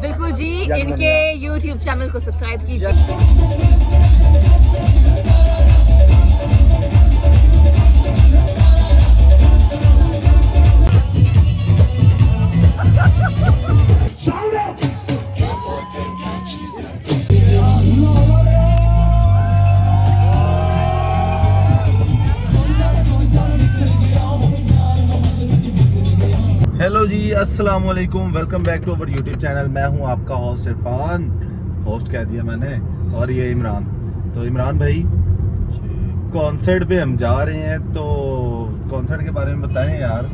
बिल्कुल जी, इनके YouTube चैनल को सब्सक्राइब कीजिए। हेलो जी, अस्सलाम वालेकुम, welcome back to our YouTube channel. मैं हूं आपका होस्ट इरफान, होस्ट कह दिया मैंने, और ये इमरान। तो इमरान भाई, कॉन्सर्ट पे हम जा रहे हैं, तो कॉन्सर्ट के बारे में बताएं यार।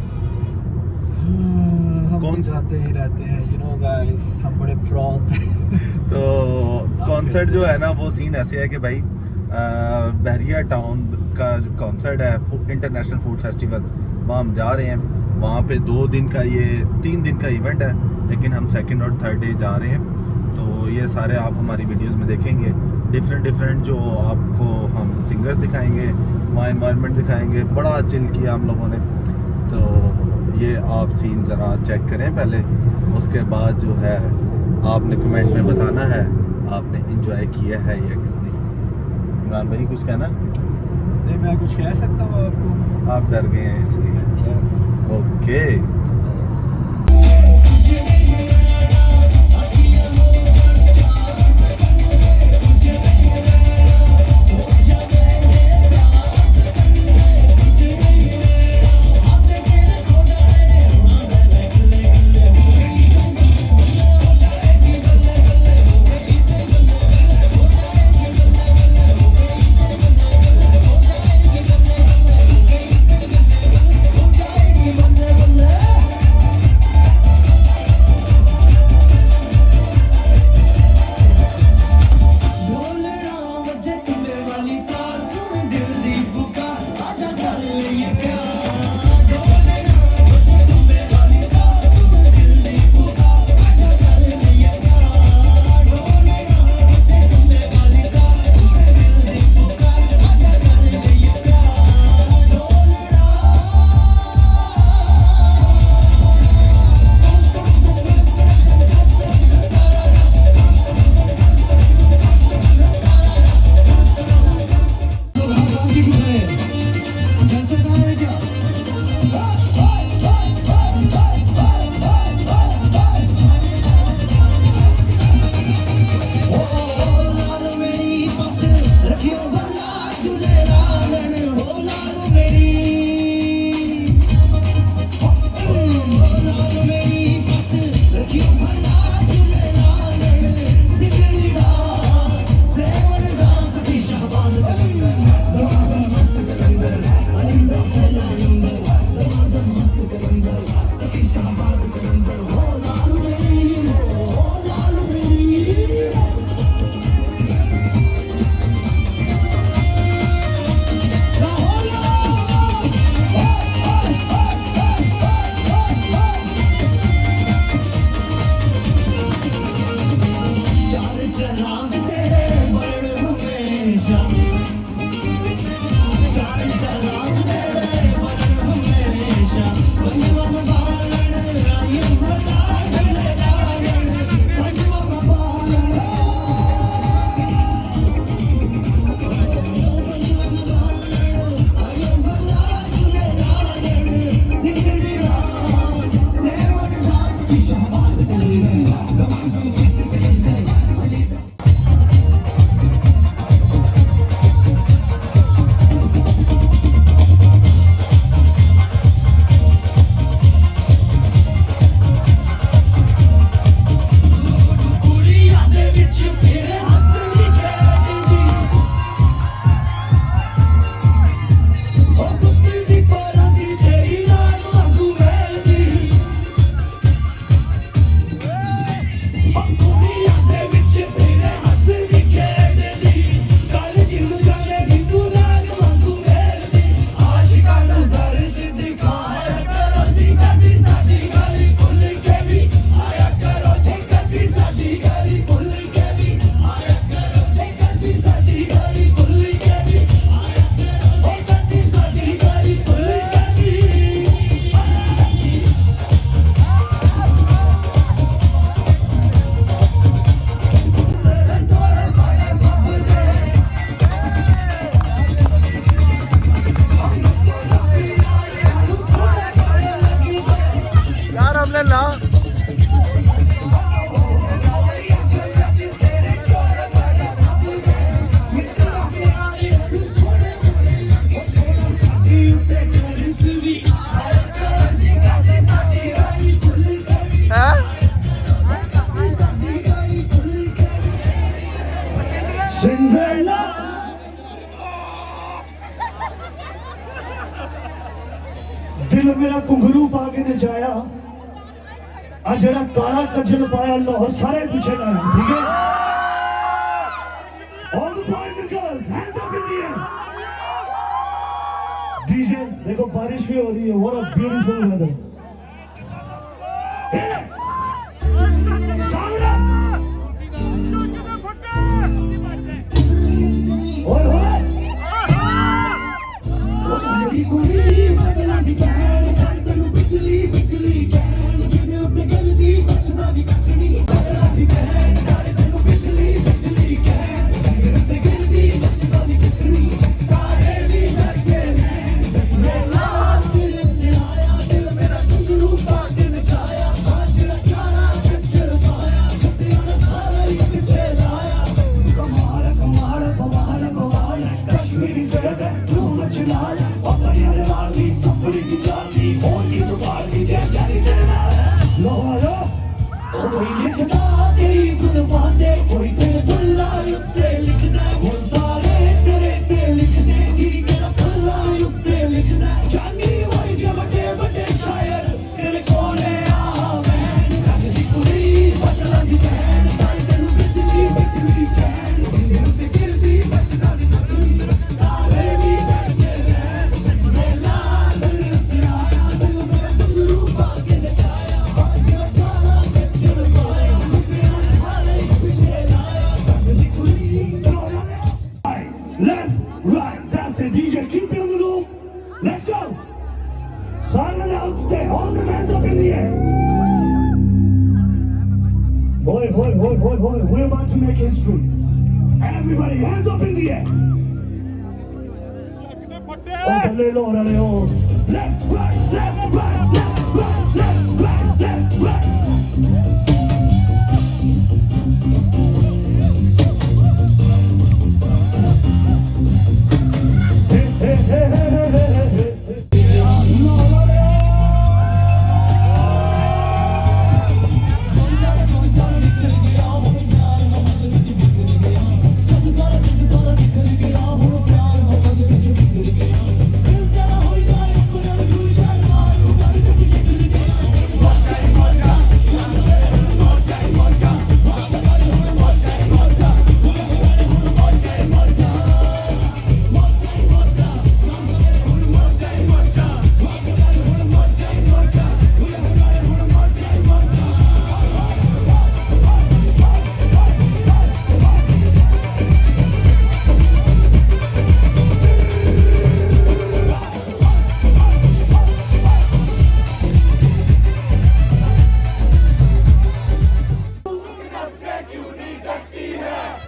हम कौन- तो जाते ही रहते हैं, यू नो गाइस, हम बड़े प्रॉन्त। तो कॉन्सर्ट जो है ना, वो सीन ऐसे है कि भाई बहरिया टाउन का जो कॉन्सर्ट है, इंटरनेशनल फूड फेस्टिवल, वहाँ हम जा रहे हैं। वहाँ पे 3 दिन का इवेंट है, लेकिन हम सेकंड और थर्ड डे जा रहे हैं। तो ये सारे आप हमारी वीडियोस में देखेंगे, डिफरेंट जो आपको हम सिंगर्स दिखाएंगे, वहाँ इन्वायरमेंट दिखाएंगे। बड़ा चिल किया हम लोगों ने। तो ये आप सीन ज़रा चेक करें पहले, उसके बाद जो है आपने कमेंट में बताना है आपने इंजॉय किया है या नहीं। इमरान भाई कुछ कहना? नहीं, मैं कुछ कह सकता हूँ आपको? आप डर गए हैं इसलिए? ओके। Cinderella दिल मेरा घुंघरू पा के नचाया आ जरा काला कजल पाया लाहौर सारे पीछे लाया ठीक है all the boys and girls hands up in the air DJ देखो बारिश भी हो रही है what a beautiful weather sound up ओए ओए Left, right, that's it. DJ, keep it on the loop. Let's go. Silent out there. All the hands up in the air. Hoy, hoy, hoy, hoy, hoy. We're about to make history. Everybody, hands up in the air. Left, right, left, right, left, right, left, right, left, right.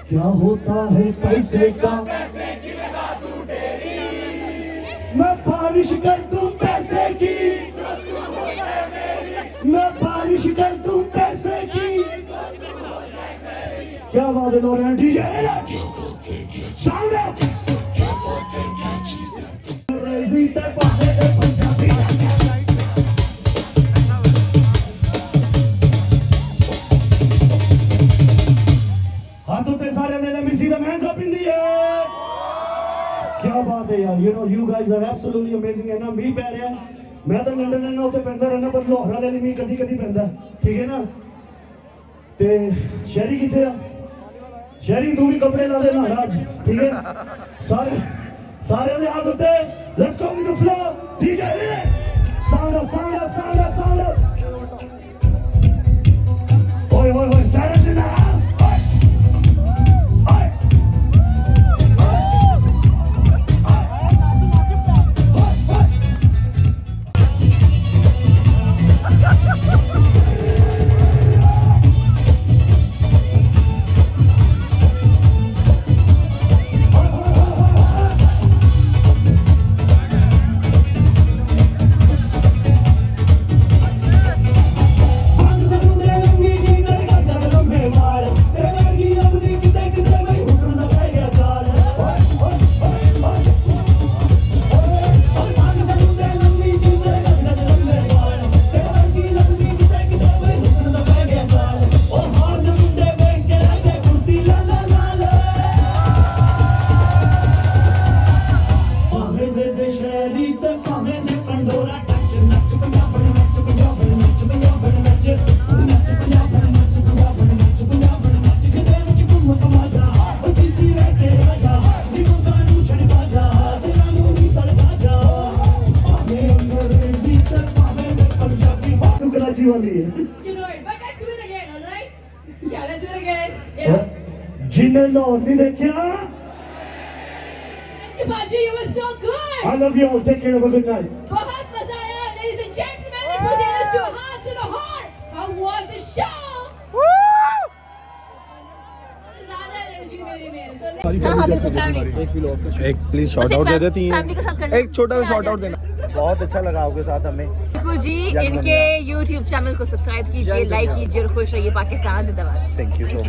क्या होता है पैसे का मैं बारिश कर दूं पैसे की मैं बारिश कर दूं पैसे की क्या बात है लोग डीजे साउंड अप क्या बात है यार, you know you guys are absolutely amazing है ना। मींह पै रहा है, मैं तो लंदन रहना उत्ते पैंदा रहना पर लाहौर वाले मींह कदी कदी पैंदा, ठीक है ना। ते शहरी किथे आ? शहरी तू भी कपड़े ला दे नहाना अज, ठीक है। सारे दे हाथ उत्ते, let's go with the flow, DJ sound up, sound up, sound up, sound up। Oi oi oi, Sarah's in the house। Let's do it again. Yeah. जिन्हें लाहौर नहीं देखा Thank you, Baji. You were so good. I love you all. Take care. Have a good night. बहुत मजा आया, ladies and gentlemen. It was in us to heart to the heart. How was the show? ज़्यादा energy मेरे में. So हाँ, बिल्कुल family. एक please short out दे देती हैं Family के साथ करना. एक छोटा सा शॉर्ट आउट देना बहुत अच्छा लगा आपके साथ हमें बिल्कुल जी, इनके YouTube चैनल को सब्सक्राइब कीजिए, लाइक कीजिए और खुश रहिए। पाकिस्तान जिंदाबाद। Thank you so much